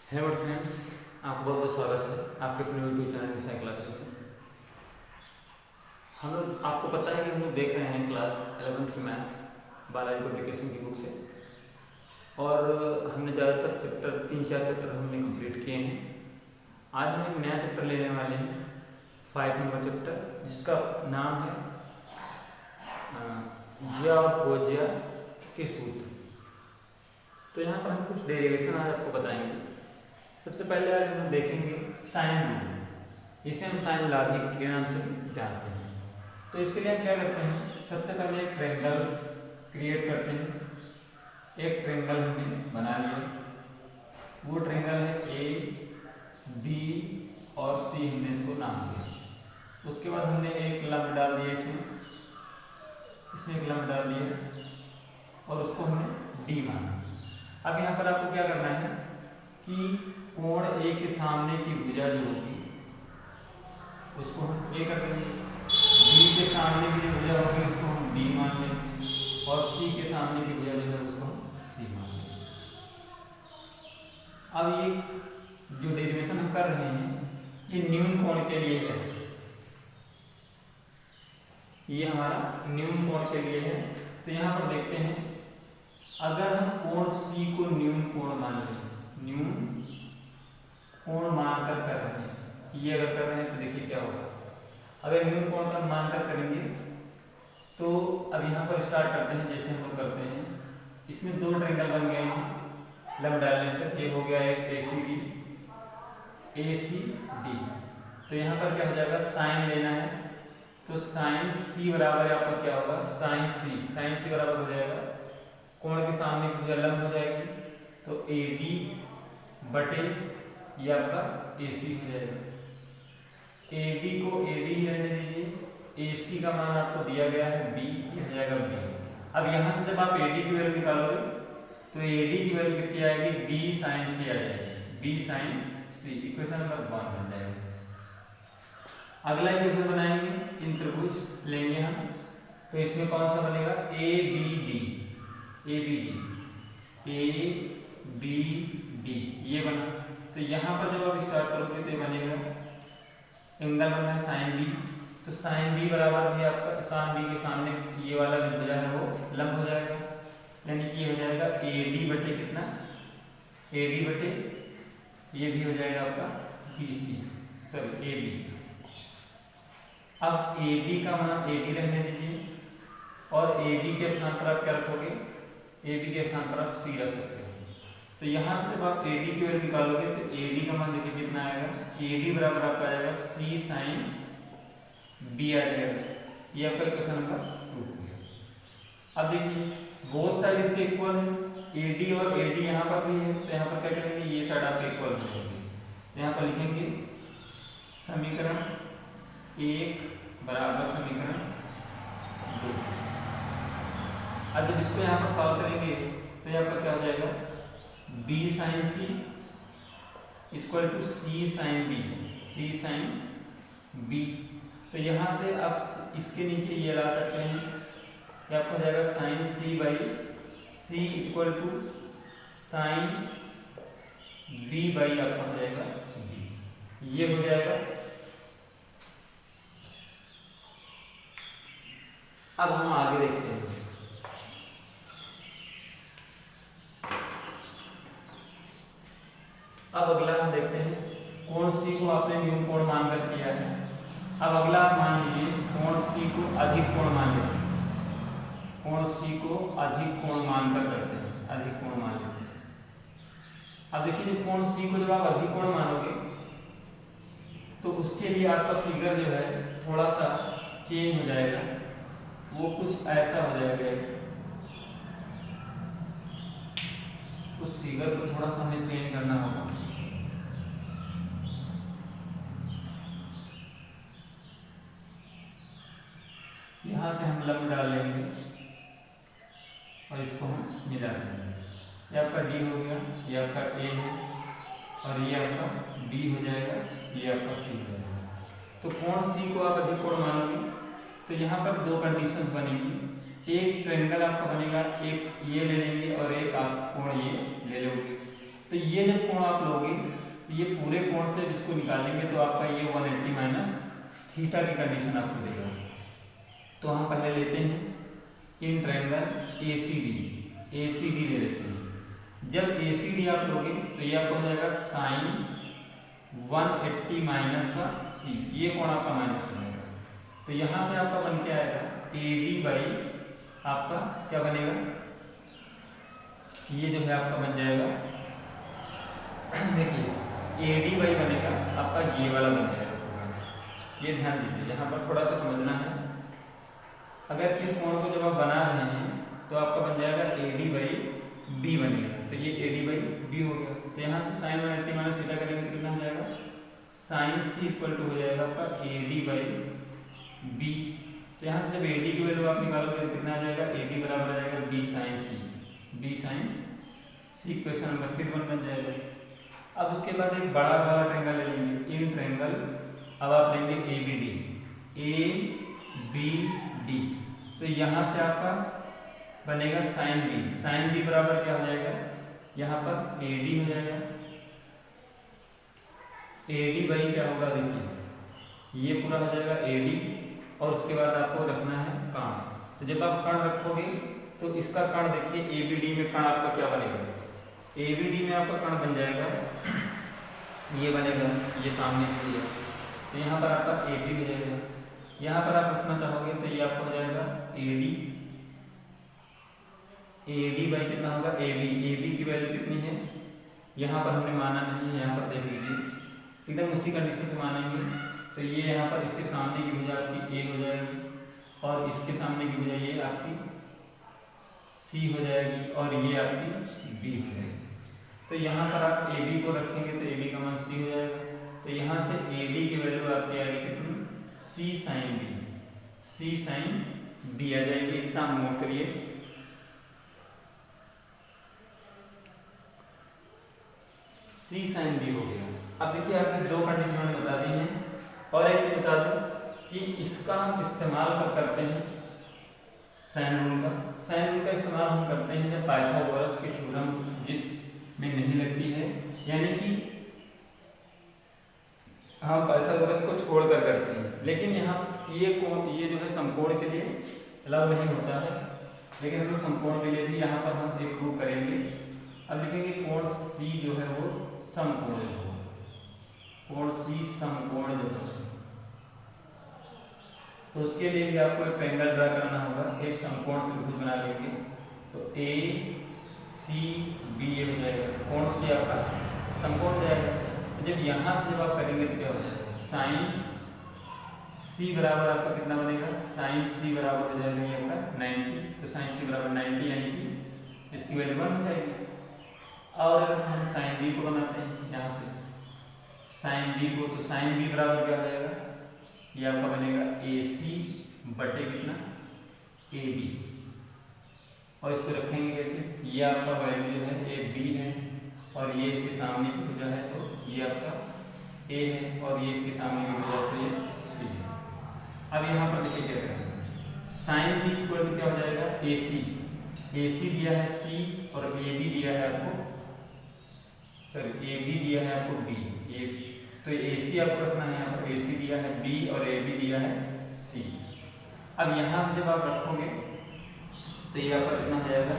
Hello friends, आपका बहुत बहुत स्वागत है आपके अपने यूट्यूब चैनल विषय क्लासेस में। हम लोग आपको पता है कि हम लोग देख रहे हैं क्लास 11th की मैथ बालाजी पब्लिकेशन की बुक से, और हमने ज़्यादातर चैप्टर 3-4 चैप्टर हमने कंप्लीट किए हैं। आज हम एक नया चैप्टर लेने वाले हैं, 5 नंबर चैप्टर, जिसका नाम है ज्या और कोज्या के सूत्र। तो यहाँ पर हम कुछ डेरिवेशन आज आपको बताएंगे। सबसे पहले आज हम देखेंगे साइन रूल, इसे हम साइन लॉ के नाम से भी जानते हैं। तो इसके लिए हम क्या करते हैं, सबसे पहले एक ट्रायंगल क्रिएट करते हैं। एक ट्रायंगल हमने बना लिया, वो ट्रायंगल है ए बी और सी, हमने इसको नाम दिया। उसके बाद हमने एक लंब डाल दिया, इसमें एक लंब डाल दिया और उसको हमने डी माना। अब यहाँ पर आपको क्या करना है कि कोण ए के सामने की भुजा जो होगी उसको हम ए कर देंगे, बी के सामने की जो भुजा होगी उसको हम बी मान लेंगे, और सी के सामने की भुजा जो है उसको हम सी मान लेंगे। अब ये जो डेरिवेशन हम कर रहे हैं ये न्यून कोण के लिए है, ये हमारा न्यून कोण के लिए है। तो यहाँ पर देखते हैं, अगर हम कोण सी को न्यून कोण मान लें, न्यून कोण मानकर कर रहे हैं, ये अगर कर रहे हैं तो देखिए क्या होगा। अगर न्यून कोण का मानकर करेंगे तो अब यहाँ पर स्टार्ट करते हैं जैसे हम लोग करते हैं। इसमें दो ट्रायंगल बन गए हैं लंब डालने से, ये हो गया एक ए सी डी। तो यहाँ पर क्या हो जाएगा, साइन लेना है, तो साइन सी बराबर आपका क्या होगा, साइन सी बराबर हो जाएगा कोण के सामने की भुजा लंब हो जाएगी, तो ए डी बटे ये आपका ए सी हो जाएगा। ए डी को ए डी ही रहने दीजिए, ए सी का मान आपको दिया गया है बी, ये हो जाएगा बी। अब यहाँ से जब आप ए डी की वैल्यू निकालोगे तो ए डी की वैल्यू कितनी आएगी, बी साइन सी आ जाएगी, बी साइन सी, इक्वेशन नंबर 1 बन जाएगा। अगला इक्वेशन बनाएंगे, इन त्रिभुज लेंगे हम, तो इसमें कौन सा बनेगा, ए बी डी, ये बना। तो यहाँ पर जब आप स्टार्ट करोगे तो ये बनेगा, एंगल बना है साइन बी, तो साइन बी बराबर भी आपका साइन बी के सामने ये वाला जो भुजा है वो लंब हो जाएगा, यानी कि ये हो जाएगा ए डी बटे कितना, ए डी बटे ये भी हो जाएगा आपका B C, sorry A B. अब ए डी का मान ए डी रहने दीजिए, और ए डी के स्थान पर आप क्या रखोगे, ए बी के स्थान पर आप सी रख सकते हैं। तो यहाँ से जब आप ए डी की वैल्यू निकालोगे तो ए डी का मान देखिए कितना आएगा, ए डी बराबर आपका आ जाएगा सी साइन बी आ जाएगा। ये आपका इक्वेशन नंबर 2 हो गया। अब देखिए बोथ साइड इसके इक्वल है, ए डी और ए डी यहाँ पर भी है, तो यहाँ पर क्या करेंगे, ये साइड आपके इक्वल हो जाएगी। यहाँ पर लिखेंगे समीकरण 1 बराबर समीकरण 2। अब जब इसको यहाँ पर सॉल्व करेंगे तो ये आपका क्या हो जाएगा, B sine C equal to C sine B. तो यहाँ से आप इसके नीचे ये ला सकते हैं, ये आपको हो जाएगा sine C by C equal to sine B by आपका हो जाएगा बी, ये हो जाएगा। अब हम आगे देखते हैं, अब अगला हम देखते हैं, कोण सी को आपने न्यून कोण मानकर किया है। अब अगला आप मान लीजिए कोण सी को अधिक कोण मान लेते हैं, कोण सी को अधिक कोण मानकर करते हैं, अधिक कोण मान लेते हैं। अब देखिए जब कोण सी को जब आप अधिक कोण मानोगे तो उसके लिए आपका फिगर जो है थोड़ा सा चेंज हो जाएगा, वो कुछ ऐसा हो जाएगा, उस फिगर को थोड़ा सा हमें चेंज करना होगा। यहाँ से हम लंब डाल लेंगे और इसको हम मिला देंगे, ये आपका डी हो गया, ये आपका ए है, और ये आपका बी हो जाएगा, ये आपका सी हो जाएगा। तो कोण सी को आप अधिक कोण मानोगे तो यहाँ पर दो कंडीशंस बनेगी, एक ट्रायंगल आपका बनेगा, एक ये ले लेंगे और एक आप कोण ये ले लोगे। तो ये जब कोण आप लोगे तो ये पूरे कोण से इसको निकालेंगे तो आपका ये 180 माइनस थीटा की कंडीशन आपको देगा। तो हम पहले लेते हैं इन ट्रायंगल ACD ले लेते हैं। जब ACD आप लोगे तो ये आपको हो जाएगा साइन 180 माइनस का C, ये कोण आपका माइनस हो जाएगा। तो यहाँ से आपका बन के आएगा AD बाई आपका क्या बनेगा, ये जो है आपका बन जाएगा देखिए AD बाई बनेगा आपका ये वाला बन जाएगा। ये ध्यान दीजिए, यहाँ पर थोड़ा सा समझना है। अगर इस कोण को जब आप बना रहे हैं तो आपका बन जाएगा AD बाई B बनेगा। तो ये AD बाई B हो गया। तो यहाँ से साइन 180 माइनस थीटा करेंगे तो कितना हो जाएगा, साइन C इक्वल टू हो जाएगा आपका AD बाई B। तो यहाँ से जब AD की वैल्यू आप निकालोगे तो कितना आ जाएगा, AD बराबर आ जाएगा B sine C। Equation number फिर 1 बन जाएगा। अब उसके बाद एक बड़ा वाला ट्रायंगल ले लेंगे, इन ट्रायंगल अब आप लेंगे ABD। तो यहाँ से आपका बनेगा साइन B बराबर क्या हो जाएगा, यहाँ पर AD हो जाएगा। AD बाई क्या होगा, देखिए ये पूरा हो जाएगा AD और उसके बाद आपको रखना है कण। तो जब आप कण रखोगे तो इसका कण देखिए ABD में कण आपका क्या बनेगा, ABD में आपका कण बन जाएगा ये बनेगा, ये सामने से दिया। तो यहाँ पर आपका AB हो जाएगा। यहाँ पर आप रखना चाहोगे तो ये आपको हो जाएगा AD बाई कितना होगा AB की वैल्यू कितनी है, यहाँ पर हमने माना नहीं है, यहाँ पर देख लीजिए एकदम उसी कंडीशन से मानेंगे। तो ये यहाँ पर इसके सामने की भुजा आपकी A हो जाएगी और इसके सामने की भुजा ये आपकी C हो जाएगी और ये आपकी B हो जाएगी। तो यहाँ पर आप AB को रखेंगे तो AB का मान C हो जाएगा। तो यहाँ से AD की वैल्यू आपकी आएगी कितनी, C साइन B आ जाएगी। इतना नोट करिए। C साइन B हो गया। अब देखिए आपने दो कंडीशन मैंने बता दी हैं और एक चीज बता दूं कि इसका हम इस्तेमाल कब करते हैं, साइन रूल का इस्तेमाल हम करते हैं जब पाइथागोरस की थ्योरम जिसमें नहीं लगती है, यानी कि हम पाइथागोरस को छोड़कर करते हैं। लेकिन यहाँ ये जो है समकोण के लिए अलाउ नहीं होता है, लेकिन हम लोग समकोण के लिए भी यहाँ पर हम एक प्रूव करेंगे। अब लिखेंगे कोण C जो है वो समकोण है, कोण C समकोण जो है। तो उसके लिए भी आपको एक ट्रायंगल ड्रा करना होगा, एक समकोण त्रिभुज बना लेंगे। तो ACB ये हो जाएगा, कोण C आपका समकोण जाएगा। तो जब यहाँ से जब आप करेंगे तो क्या हो जाएगा, साइन C बराबर आपका कितना बनेगा, साइन C बराबर हो जाएगा ये आपका 90। तो साइन C बराबर 90 यानी कि इसकी वैल्यू 1 हो जाएगी। और अगर हम साइन B को बनाते हैं यहाँ से साइन B को, तो साइन B बराबर क्या हो जाएगा, ये आपका बनेगा AC बटे कितना AB। और इसको रखेंगे कैसे, ये आपका वैल्यू जो है AB है और ये इसके सामने की भुजा है तो ये आपका A है और ये इसके सामने की भुजा तो ये C है। अब यहाँ पर देखिए क्या करेंगे, साइन B इक्वल टू क्या हो जाएगा AC दिया है C और AB दिया है आपको, सॉरी AB दिया है आपको B। तो AC आपको रखना है, यहाँ पर AC दिया है B और AB दिया है C। अब यहाँ से जब आप रखोगे तो ये आपका कितना हो जाएगा,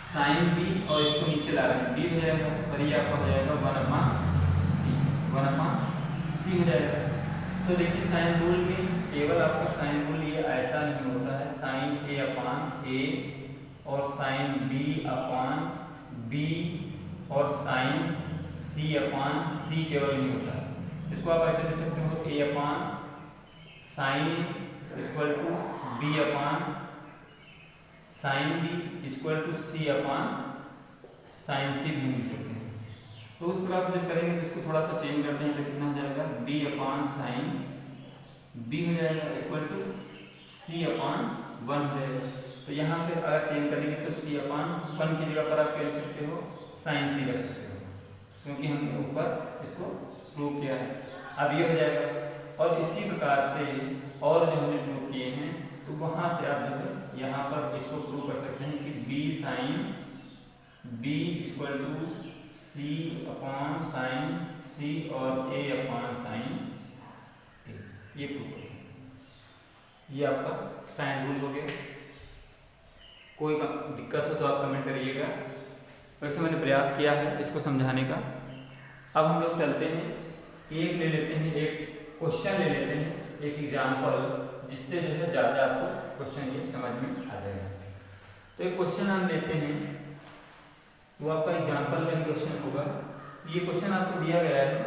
साइन B और इसको नीचे ला रहे हैं B हो जाएगा और ये आपका हो जाएगा 1/C हो जाएगा। तो देखिए साइन रूल में केवल आपका साइन रूल ये ऐसा नहीं होता है, साइन A/A और साइन B/B और साइन C/C केवल नहीं होता है। इसको आप ऐसे लिख सकते हो A/sin equal to B/sin B equal to C/sin C भी लिख सकते हैं। तो उस प्रकार से जब करेंगे तो इसको थोड़ा सा चेंज करते हैं तो कितना हो जाएगा, B/sin B हो जाएगा इक्वल टू C/1 हो जाएगा। तो यहाँ से अगर चेंज करेंगे तो C/1 की जगह पर आप क्या लिख सकते हो, sin C रख सकते हो, क्योंकि हमने ऊपर इसको प्रूव किया है। अब ये हो जाएगा और इसी प्रकार से और जो हमने प्रूव किए हैं तो वहाँ से आप जो है यहाँ पर इसको प्रूव कर सकते हैं कि B sin B equal to C upon sine C और ए अपॉन साइन ए, ये प्रूफ करते हैं। ये आपका साइन रूल हो गया। कोई दिक्कत हो तो आप कमेंट करिएगा। वैसे मैंने प्रयास किया है इसको समझाने का। अब हम लोग चलते हैं, एक ले लेते हैं, एक क्वेश्चन ले लेते हैं, एक एग्जाम्पल, जिससे जो है ज़्यादा आपको क्वेश्चन ये समझ में आ जाएगा। तो एक क्वेश्चन हम लेते हैं, वो आपका एग्जाम्पल का ही क्वेश्चन होगा। ये क्वेश्चन आपको दिया गया है,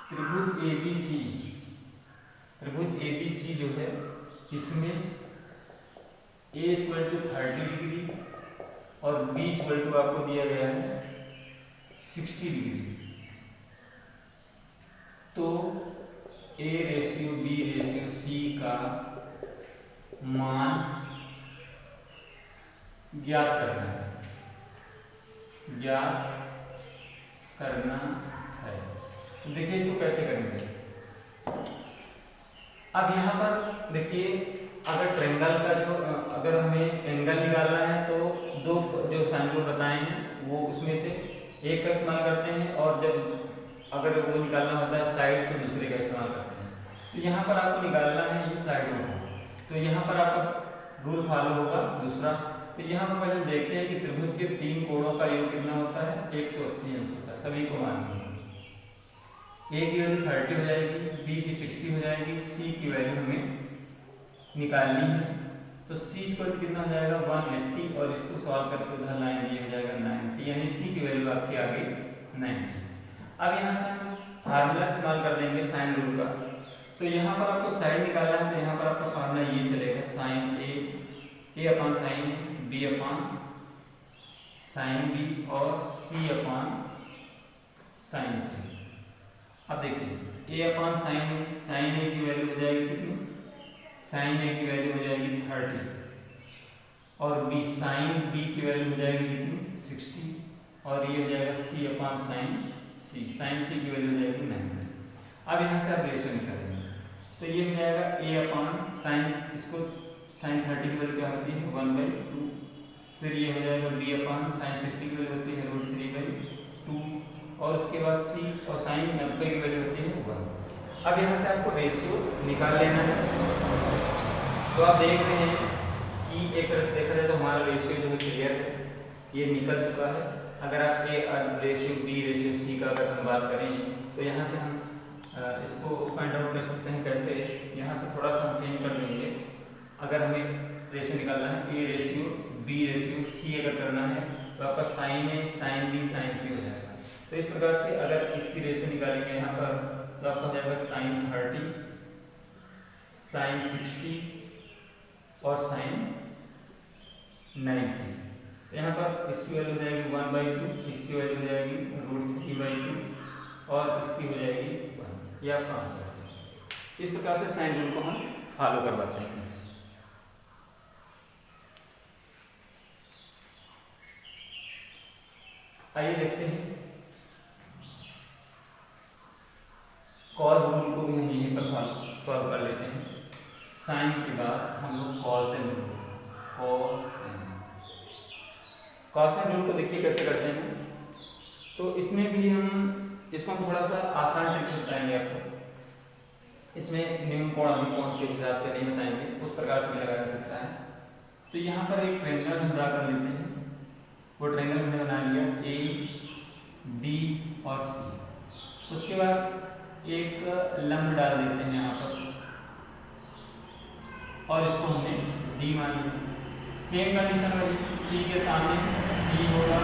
त्रिभुज ABC, त्रिभुज ABC जो है इसमें A = 30 डिग्री और B = आपको दिया गया है 60 डिग्री। तो A/B/C का मान ज्ञात करना है, ज्ञात करना है। तो देखिए इसको कैसे करेंगे। अब यहाँ पर देखिए, अगर ट्रायंगल का जो अगर हमें एंगल निकालना है तो दो जो साइन रूल बताए हैं वो उसमें से एक का इस्तेमाल करते हैं, और जब अगर वो निकालना होता है साइड तो दूसरे का इस्तेमाल करते हैं। तो यहाँ पर आपको निकालना है इन साइडों को, तो यहाँ पर आपका रूल फॉलो होगा दूसरा। तो यहाँ पर पहले देखते हैं कि त्रिभुज के 3 कोणों का योग कितना होता है, 180 अंश होता है। सभी को मान लीजिए। A की वैल्यू 30 हो जाएगी, B की 60 हो जाएगी, C की वैल्यू हमें निकालनी है। तो C = कितना हो जाएगा 180, और इसको सॉल्व करके उधर लाइन ये हो जाएगा 90, यानी C की वैल्यू आपकी आ गई 90। अब यहाँ से हम फार्मूला इस्तेमाल कर देंगे साइन रूल का। तो यहाँ पर आपको साइन निकालना है, तो यहाँ पर आपका फार्मूला ये चलेगा, sine A upon sine A, B upon sine B और C अपॉन साइन C। अब देखिए A upon sine A, sine A की वैल्यू हो जाएगी कितनी, साइन A की वैल्यू हो जाएगी 30, और B साइन B की वैल्यू हो जाएगी कितनी 60, और ये हो जाएगा C upon sine C, sine C की वैल्यू हो जाएगी 90। अब यहाँ से आप रेशियो निकालेंगे, तो ये हो जाएगा A अपॉन साइन, इसको साइन 30 की वैल्यू क्या होती है 1/2, फिर ये हो जाएगा B अपॉन साइन 60 की वैल्यू होती है √3/2, और उसके बाद C और साइन 90 की वैल्यू होती है 1। अब यहाँ से आपको रेशियो निकाल लेना है। तो आप देख रहे हैं कि एक तरह से देखा जाए तो हमारा रेशियो जो है क्लियर है, ये निकल चुका है। अगर आप A/B/C का अगर हम बात करें तो यहाँ से हम इसको फाइंड आउट कर सकते हैं। कैसे, यहाँ से थोड़ा सा हम चेंज कर देंगे। अगर हमें रेशियो निकालना है A/B/C अगर करना है तो आपका sine A sine B sine C हो जाएगा। तो इस प्रकार से अगर इसकी रेशियो निकालेंगे यहाँ पर तो आपका हो जाएगा साइन 30, साइन 60 और साइन 90। तो यहाँ पर इसकी वैल्यू हो जाएगी 1/2, इसकी वैल्यू हो जाएगी √3/2 और इसकी हो जाएगी 1। यह आपका आंसर है। इस प्रकार से साइन रूल को हम फॉलो करवाते हैं। आइए देखते हैं, कॉस रूल को भी हम यहीं पर सॉल्व कर लेते हैं। साइन के बाद हम लोग कॉसेन रूल रूल को देखिए कैसे करते हैं। तो इसमें भी हम इसको थोड़ा सा आसान ट्रिक से बताएंगे आपको। इसमें न्यून कोण अधिक कोण के हिसाब से नहीं बताएंगे, उस प्रकार से भी लगाया जा सकता है। तो यहाँ पर एक ट्रायंगल हम ड्रा कर लेते हैं। वो ट्रायंगल हमने बना लिया A, B और C। उसके बाद एक लंब डाल देते हैं यहाँ पर, और इसको हमने D मान लिया। सेम कंडीशन वही, C के सामने C होगा,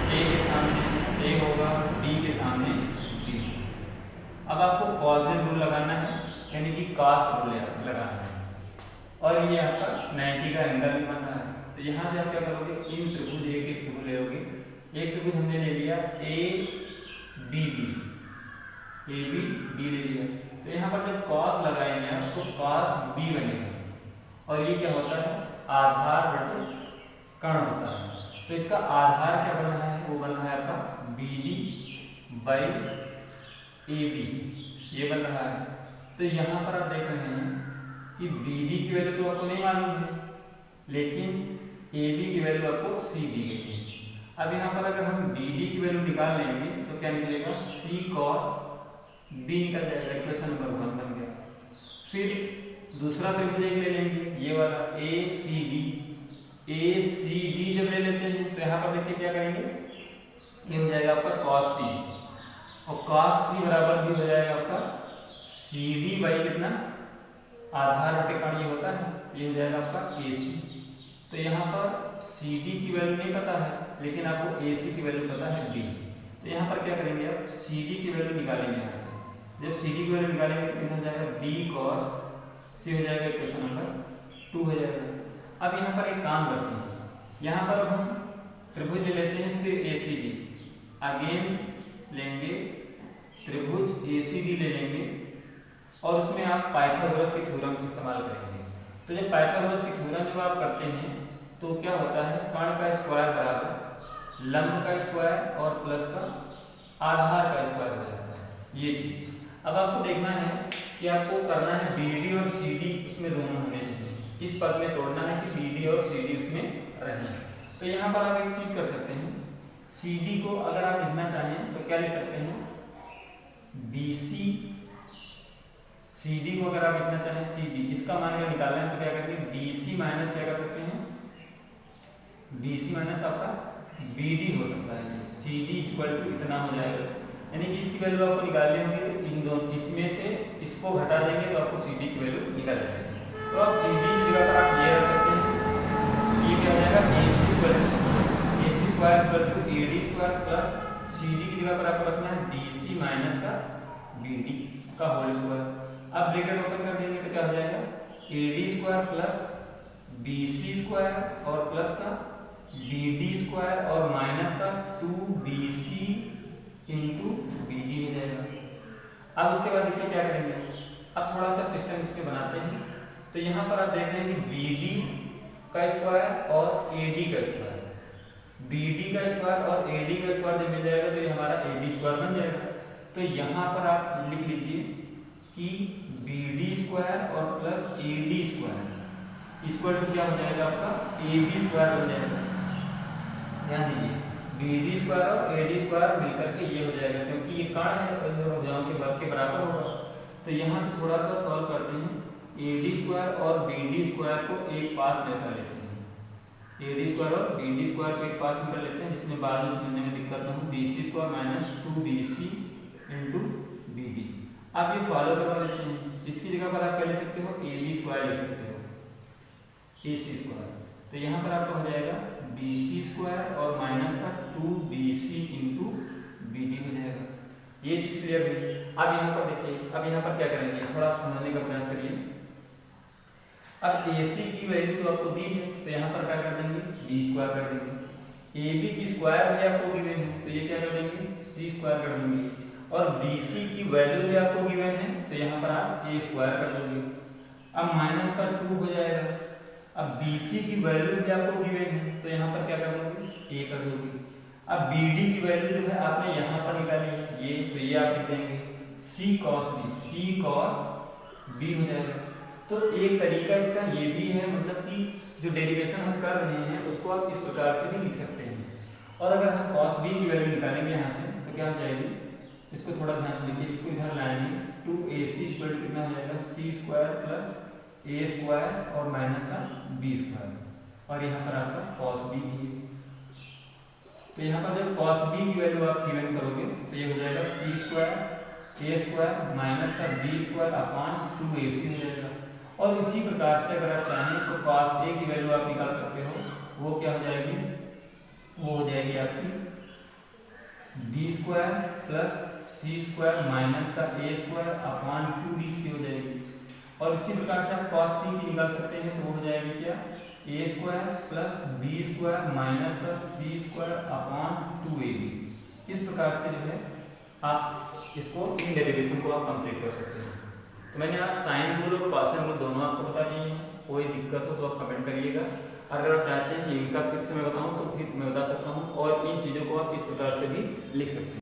A के सामने A होगा, B के सामने B। अब आपको कॉसेन रूल लगाना है, यानी कि कॉस रूल लगाना है, और ये आपका 90 का एंगल भी बन रहा है। तो यहाँ से आप क्या करोगे, इन त्रिभुज एक त्रिभुज ले लोगे। एक त्रिभुज हमने ले लिया ABD ले लिया। तो यहाँ पर जब कॉस लगाएंगे आप तो कॉस B बनेगा, और ये क्या होता है, आधार बटे कर्ण होता है। तो इसका आधार क्या बन रहा है, वो बन रहा है आपका BD/AB, ये बन रहा है। तो यहाँ पर आप देख रहे हैं कि BD की वैल्यू तो आपको नहीं मालूम है, लेकिन ए बी की वैल्यू आपको सी दी गई है। अब यहाँ पर अगर हम बी डी की वैल्यू निकाल लेंगे तो क्या निकलेगा, सी कॉस बी निकल जाएगा, इक्वेशन नंबर 1 बन गया। फिर दूसरा त्रिभुज एक ले लेंगे, ये वाला ए सी डी। ए सी डी जब ले लेते हैं तो यहाँ पर देखिए क्या करेंगे, ये हो जाएगा आपका कॉस सी, और कॉस सी बराबर भी हो जाएगा आपका सी डी बाई कितना, आधार बटे कोण ये होता है, ये हो जाएगा आपका ए सी। तो यहाँ पर सी डी की वैल्यू नहीं पता है, लेकिन आपको ए सी की वैल्यू पता है डी। तो यहाँ पर क्या करेंगे, आप सी डी की वैल्यू निकालेंगे यहाँ से। जब सी डी की वैल्यू निकालेंगे तो कितना हो जाएगा, डी कॉस सी हो जाएगा, इक्वेशन नंबर 2 हो जाएगा। अब यहाँ पर एक काम करते हैं, यहाँ पर अब हम त्रिभुज ले लेते हैं, फिर ए सी डी अगेन लेंगे, त्रिभुज ए सी डी ले लेंगे, और उसमें आप पाइथागोरस की थ्योरम इस्तेमाल करेंगे। तो जब पाइथागोरस की थ्योरम जब आप करते हैं तो क्या होता है, कर्ण का स्क्वायर बराबर लंब का स्क्वायर और प्लस का आधार का स्क्वायर हो जाता है, ये चीज। अब आपको देखना है कि आपको करना है बी डी और सी डी उसमें दोनों होने चाहिए, इस पद में तोड़ना है कि बी डी और सी डी उसमें रहें। तो यहाँ पर आप एक चीज कर सकते हैं, सी डी को अगर आप लिखना चाहें तो क्या लिख सकते हैं, बी सी। सी डी को अगर आप लिखना चाहें सी डी, इसका मान अगर निकालना है तो क्या करेंगे, बी सी माइनस क्या कर सकते हैं, बी सी माइनस आपका बी डी हो सकता है, सी डी इक्वल टू इतना हो जाएगा। यानी कि इसकी वैल्यू आपको निकालनी होगी तो इन दोनों इसमें से इसको घटा देंगे तो आपको सी डी की वैल्यू निकल जाएगी। तो आप सी डी की जगह पर आप ये रख सकते हैं, ये क्या हो जाएगा, A C square equal to A D square plus C D की जगह पर आपको रखना है बी सी माइनस का बी डी का होल स्क्वायर। अब ब्रैकेट ओपन कर देंगे तो क्या हो जाएगा, A D square plus B C square और प्लस का बी डी स्क्वायर और माइनस का 2bc इंटू बी डी हो जाएगा। अब उसके बाद देखिए क्या करेंगे, अब थोड़ा सा सिस्टम इसमें बनाते हैं। तो यहाँ पर आप देख रहे हैं कि बी डी का स्क्वायर और ए डी का स्क्वायर, बी डी का स्क्वायर और ए डी का स्क्वायर जब मिल जाएगा तो ये हमारा ए डी स्क्वायर बन जाएगा। तो यहाँ पर आप लिख लीजिए कि बी डी स्क्वायर और plus A D square equal to क्या हो जाएगा, आपका ए बी स्क्वायर हो जाएगा। ध्यान दीजिए, बी डी स्क्वायर और ए डी स्क्वायर मिलकर के ये हो जाएगा, क्योंकि ये कर्ण है तो इन दोनों भुजाओं के वर्ग के बराबर होगा। तो यहाँ से थोड़ा सा सॉल्व करते हैं, ए डी स्क्वायर और बी डी स्क्वायर को एक पास में कर लेते हैं, ए डी स्क्वायर और बी डी स्क्वायर को एक पास में कर लेते हैं, जिसमें बाद में समझने में दिक्कत न हो, B C square minus 2bc into B D. आप ये फॉलो करवा लेते हैं, इसकी जगह पर आप क्या लिख सकते हो, ए बी स्क्वायर लिख सकते हो, ए सी स्क्वायर। तो यहाँ पर आपका हो जाएगा बी सी स्क्वायर और माइनस का 2bc इंटू बी डी हो जाएगा। ये चीज क्लियर हुई। अब यहाँ पर देखिए, अब यहाँ पर क्या करेंगे, थोड़ा समझने का प्रयास करिए। अब ए सी की वैल्यू तो आपको दी है, तो यहाँ पर क्या कर देंगे, बी स्क्वायर कर देंगे। ए बी की स्क्वायर भी आपको गिवन है तो ये क्या कर देंगे, सी स्क्वायर कर देंगे। और बी सी की वैल्यू भी आपको गिवन है तो यहाँ पर आप ए स्क्वायर कर दोगे। अब माइनस का 2 हो जाएगा। अब बी सी की वैल्यू भी आपको गिवन है तो यहाँ पर क्या कर दोगे, ए कर दोगे। अब बी डी की वैल्यू जो है आपने यहाँ पर निकाली है, ये तो ये आप लिख देंगे सी कॉस बी, सी कॉस बी हो जाएगा। तो एक तरीका इसका ये भी है, मतलब कि जो डेरिवेशन हम कर रहे हैं उसको आप इस प्रकार से भी लिख सकते हैं। और अगर हम कॉस बी की वैल्यू निकालेंगे यहाँ से तो क्या हो जाएगी, इसको थोड़ा ध्यान से लिखिए, इसको इधर लाएंगे 2ac स्क्वायर कितना हो जाएगा, सी स्क्वायर प्लस ए स्क्वायर और माइनस का बी स्क्वायर, और यहाँ पर आपका कॉस बी भी है। तो यहाँ पर जब कॉस बी की वैल्यू आप गिवन करोगे तो ये हो जाएगा सी स्क्वायर ए स्क्वायर माइनस का बी स्क्वायर अपॉन 2ac हो जाएगा। और इसी प्रकार से अगर आप चाहें तो कॉस ए की वैल्यू आप निकाल सकते हो, वो क्या हो जाएगी, वो हो जाएगी आपकी बी स्क्वायर प्लस सी स्क्वायर माइनस का ए स्क्वायर अपॉन 2bc हो जाएगी। और इसी प्रकार से आप कॉस सी की निकाल सकते हैं, तो वो हो जाएगी क्या, A square plus B square minus का सी स्क्वायर अपॉन 2ab। इस प्रकार से जो है आप इसको इन डेरिवेशन को आप कंप्लीट कर सकते हैं। तो मैंने आज साइन रूल और कॉसन रूल दोनों आपको बता दिए हैं। कोई दिक्कत हो तो आप कमेंट करिएगा। अगर आप चाहते हैं कि इनका फिर से मैं बताऊं तो फिर मैं बता सकता हूं, और इन चीज़ों को आप इस प्रकार से भी लिख सकते हैं।